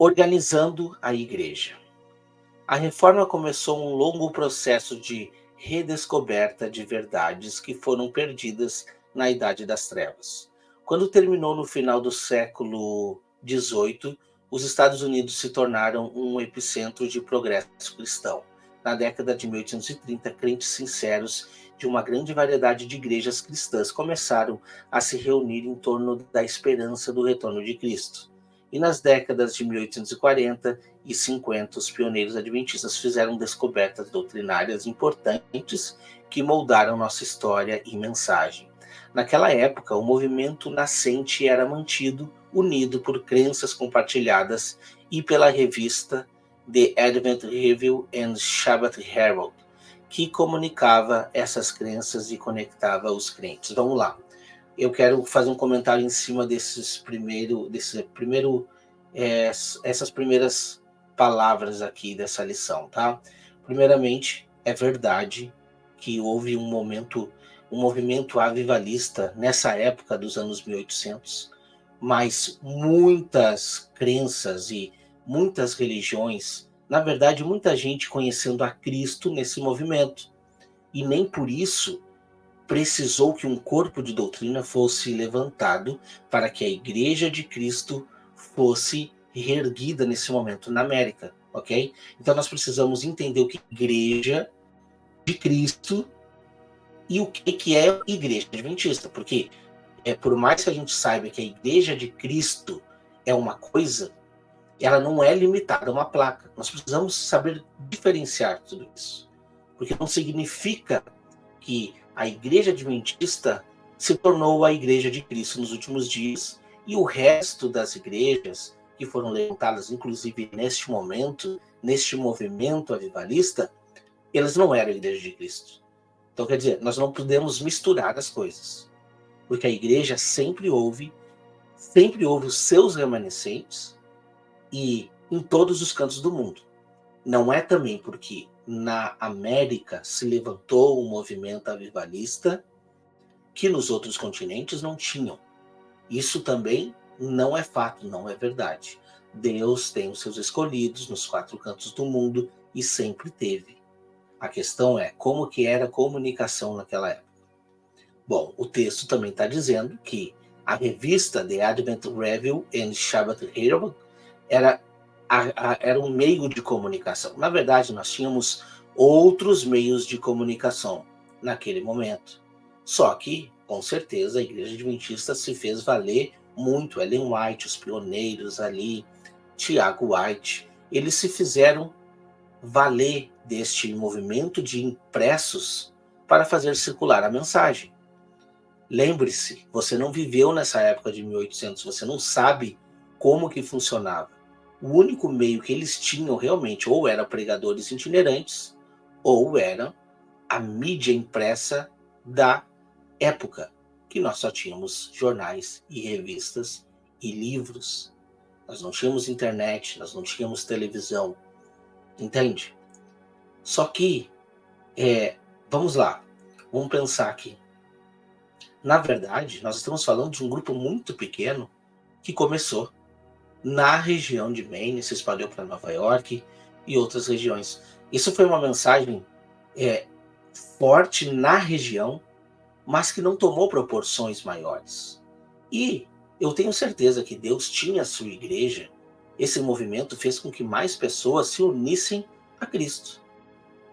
Organizando a igreja. A reforma começou um longo processo de redescoberta de verdades que foram perdidas na Idade das Trevas. Quando terminou no final do século XVIII, os Estados Unidos se tornaram um epicentro de progresso cristão. Na década de 1830, crentes sinceros de uma grande variedade de igrejas cristãs começaram a se reunir em torno da esperança do retorno de Cristo. E nas décadas de 1840 e 50, os pioneiros adventistas fizeram descobertas doutrinárias importantes que moldaram nossa história e mensagem. Naquela época, o movimento nascente era mantido unido por crenças compartilhadas e pela revista The Advent Review and Shabbat Herald, que comunicava essas crenças e conectava os crentes. Vamos lá. Eu quero fazer um comentário em cima essas primeiras palavras aqui dessa lição, tá? Primeiramente, é verdade que houve um movimento avivalista nessa época dos anos 1800, mas muitas crenças e muitas religiões, na verdade, muita gente conhecendo a Cristo nesse movimento, e nem por isso precisou que um corpo de doutrina fosse levantado para que a Igreja de Cristo fosse reerguida nesse momento na América, ok? Então nós precisamos entender o que é Igreja de Cristo e o que é Igreja Adventista, porque por mais que a gente saiba que a Igreja de Cristo é uma coisa, ela não é limitada a uma placa. Nós precisamos saber diferenciar tudo isso, porque não significa que a Igreja Adventista se tornou a Igreja de Cristo nos últimos dias e o resto das igrejas que foram levantadas, inclusive neste momento, neste movimento avivalista, elas não eram a Igreja de Cristo. Então, quer dizer, nós não podemos misturar as coisas, porque a igreja sempre houve os seus remanescentes e em todos os cantos do mundo. Não é também porque na América se levantou um movimento avivalista que nos outros continentes não tinham. Isso também não é fato, não é verdade. Deus tem os seus escolhidos nos 4 cantos do mundo e sempre teve. A questão é como que era a comunicação naquela época. Bom, o texto também está dizendo que a revista The Advent Review and Shabbat Herald era um meio de comunicação. Na verdade, nós tínhamos outros meios de comunicação naquele momento. Só que, com certeza, a Igreja Adventista se fez valer muito. Ellen White, os pioneiros ali, Tiago White, eles se fizeram valer deste movimento de impressos para fazer circular a mensagem. Lembre-se, você não viveu nessa época de 1800, você não sabe como que funcionava. O único meio que eles tinham realmente ou eram pregadores itinerantes ou era a mídia impressa da época, que nós só tínhamos jornais e revistas e livros. Nós não tínhamos internet, nós não tínhamos televisão, entende? Só que, vamos lá, vamos pensar aqui. Na verdade, nós estamos falando de um grupo muito pequeno que começou na região de Maine, se espalhou para Nova York e outras regiões. Isso foi uma mensagem forte na região, mas que não tomou proporções maiores. E eu tenho certeza que Deus tinha a sua igreja. Esse movimento fez com que mais pessoas se unissem a Cristo.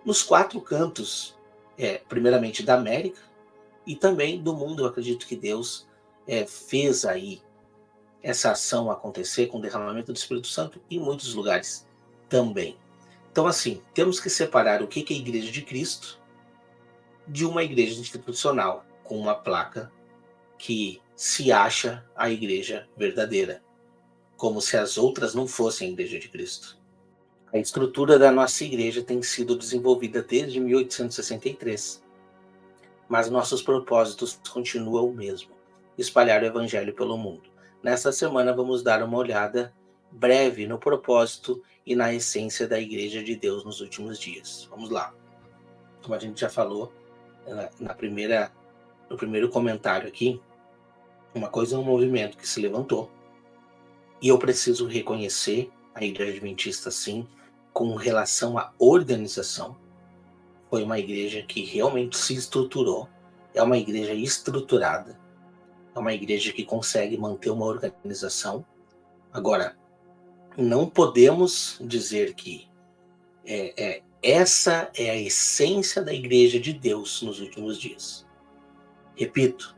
Nos 4 cantos, primeiramente da América e também do mundo, eu acredito que Deus fez aí essa ação acontecer com o derramamento do Espírito Santo em muitos lugares também. Então, assim, temos que separar o que é a Igreja de Cristo de uma igreja institucional com uma placa que se acha a igreja verdadeira, como se as outras não fossem a Igreja de Cristo. A estrutura da nossa igreja tem sido desenvolvida desde 1863, mas nossos propósitos continuam o mesmo: espalhar o evangelho pelo mundo. Nesta semana vamos dar uma olhada breve no propósito e na essência da Igreja de Deus nos últimos dias. Vamos lá. Como a gente já falou no primeiro comentário aqui, uma coisa é um movimento que se levantou e eu preciso reconhecer a Igreja Adventista, sim, com relação à organização. Foi uma igreja que realmente se estruturou, é uma igreja estruturada, é uma igreja que consegue manter uma organização. Agora, não podemos dizer que essa é a essência da Igreja de Deus nos últimos dias. Repito,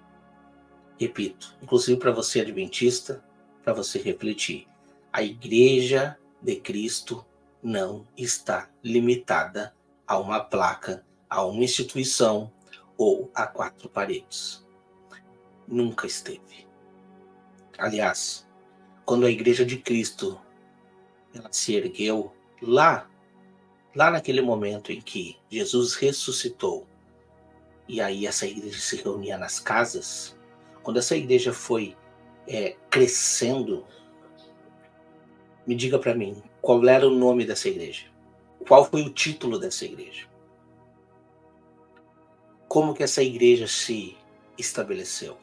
inclusive para você adventista, para você refletir, a Igreja de Cristo não está limitada a uma placa, a uma instituição ou a 4 paredes. Nunca esteve. Aliás, quando a Igreja de Cristo ela se ergueu lá naquele momento em que Jesus ressuscitou, e aí essa igreja se reunia nas casas, quando essa igreja foi crescendo, me diga para mim, qual era o nome dessa igreja? Qual foi o título dessa igreja? Como que essa igreja se estabeleceu?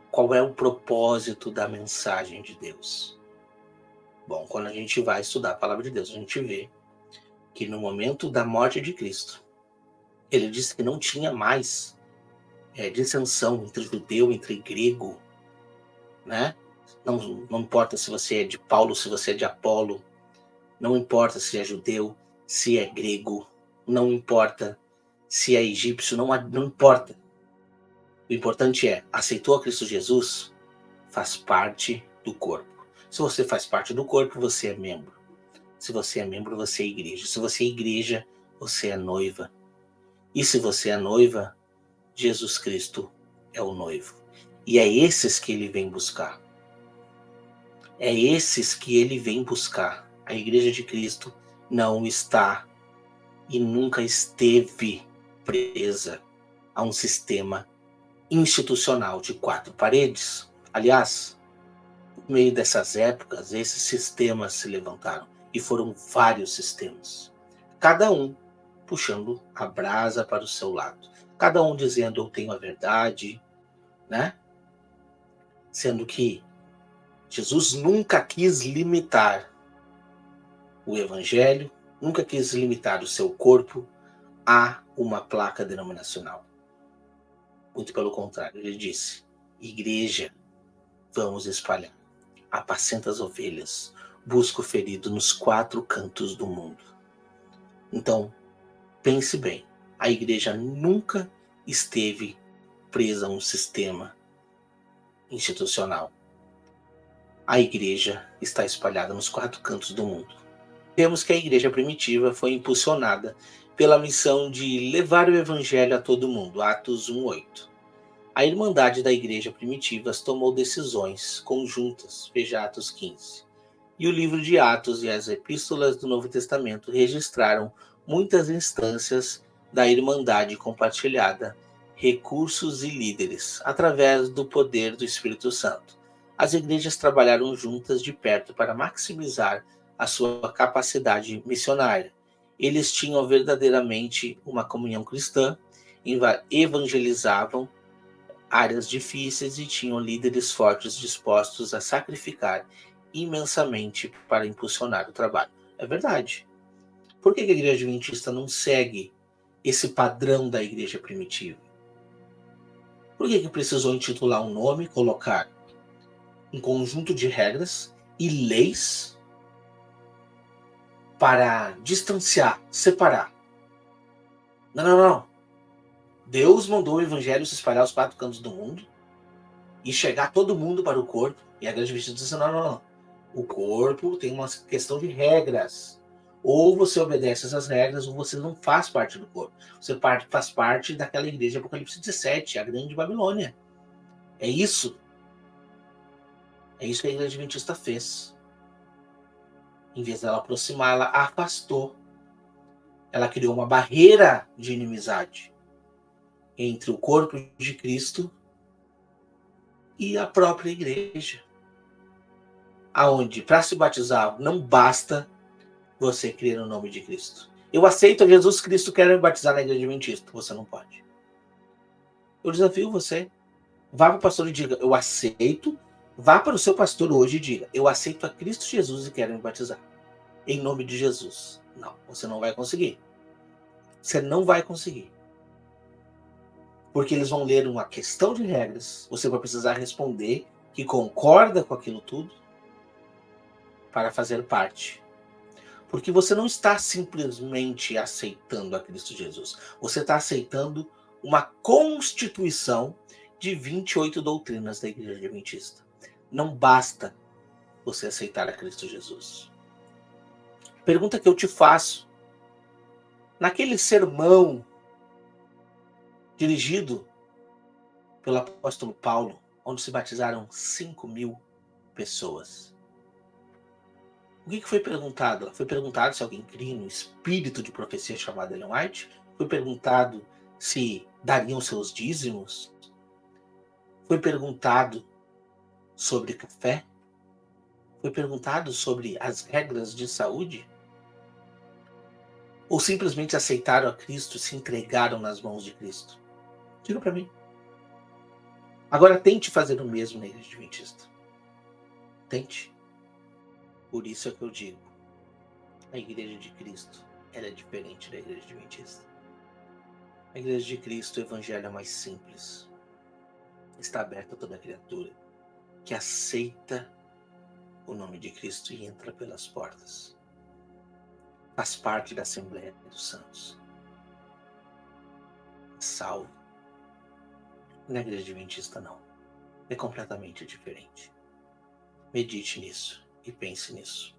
Qual é o propósito da mensagem de Deus? Bom, quando a gente vai estudar a palavra de Deus, a gente vê que no momento da morte de Cristo, ele disse que não tinha mais dissensão entre judeu, entre grego, né? Não importa se você é de Paulo, se você é de Apolo, não importa se é judeu, se é grego, não importa se é egípcio, não importa. O importante é, aceitou a Cristo Jesus, faz parte do corpo. Se você faz parte do corpo, você é membro. Se você é membro, você é igreja. Se você é igreja, você é noiva. E se você é noiva, Jesus Cristo é o noivo. E é esses que ele vem buscar. É esses que ele vem buscar. A Igreja de Cristo não está e nunca esteve presa a um sistema institucional de 4 paredes. Aliás, no meio dessas épocas, esses sistemas se levantaram. E foram vários sistemas. Cada um puxando a brasa para o seu lado. Cada um dizendo, eu tenho a verdade, né? Sendo que Jesus nunca quis limitar o evangelho, nunca quis limitar o seu corpo a uma placa denominacional. Muito pelo contrário, ele disse, igreja, vamos espalhar, apacenta as ovelhas, busca o ferido nos 4 cantos do mundo. Então, pense bem, a igreja nunca esteve presa a um sistema institucional. A igreja está espalhada nos 4 cantos do mundo. Vemos que a igreja primitiva foi impulsionada pela missão de levar o evangelho a todo mundo, Atos 1:8. A Irmandade da Igreja Primitiva tomou decisões conjuntas, veja Atos 15. E o livro de Atos e as epístolas do Novo Testamento registraram muitas instâncias da Irmandade compartilhada, recursos e líderes, através do poder do Espírito Santo. As igrejas trabalharam juntas de perto para maximizar a sua capacidade missionária. Eles tinham verdadeiramente uma comunhão cristã, evangelizavam áreas difíceis e tinham líderes fortes dispostos a sacrificar imensamente para impulsionar o trabalho. É verdade. Por que a igreja adventista não segue esse padrão da igreja primitiva? Por que precisou intitular um nome, colocar um conjunto de regras e leis para distanciar, separar? Não. Deus mandou o evangelho se espalhar aos 4 cantos do mundo e chegar todo mundo para o corpo. E a igreja adventista disse, não. O corpo tem uma questão de regras. Ou você obedece essas regras, ou você não faz parte do corpo. Você faz parte daquela igreja Apocalipse 17, a grande Babilônia. É isso. É isso que a igreja adventista fez. Em vez dela aproximar, ela afastou. Ela criou uma barreira de inimizade entre o corpo de Cristo e a própria igreja. Aonde, para se batizar, não basta você crer no nome de Cristo. Eu aceito a Jesus Cristo, quero me batizar na igreja adventista. Você não pode. Eu desafio você. Vá para o pastor e diga, eu aceito Vá para o seu pastor hoje e diga: eu aceito a Cristo Jesus e quero me batizar. Em nome de Jesus. Não, você não vai conseguir. Você não vai conseguir. Porque eles vão ler uma questão de regras, você vai precisar responder que concorda com aquilo tudo para fazer parte. Porque você não está simplesmente aceitando a Cristo Jesus. Você está aceitando uma constituição de 28 doutrinas da Igreja Adventista. Não basta você aceitar a Cristo Jesus. Pergunta que eu te faço. Naquele sermão dirigido pelo apóstolo Paulo, onde se batizaram 5.000 pessoas. O que foi perguntado? Foi perguntado se alguém cria no espírito de profecia chamado Ellen White? Foi perguntado se dariam seus dízimos? Foi perguntado sobre café? Foi perguntado sobre as regras de saúde? Ou simplesmente aceitaram a Cristo e se entregaram nas mãos de Cristo? Diga para mim. Agora tente fazer o mesmo na Igreja Adventista. Tente. Por isso é que eu digo, a Igreja de Cristo, ela é diferente da Igreja Adventista. A Igreja de Cristo, o Evangelho é mais simples. Está aberto a toda criatura que aceita o nome de Cristo e entra pelas portas. Faz parte da Assembleia dos Santos. É salvo. Na Igreja Adventista, não. É completamente diferente. Medite nisso e pense nisso.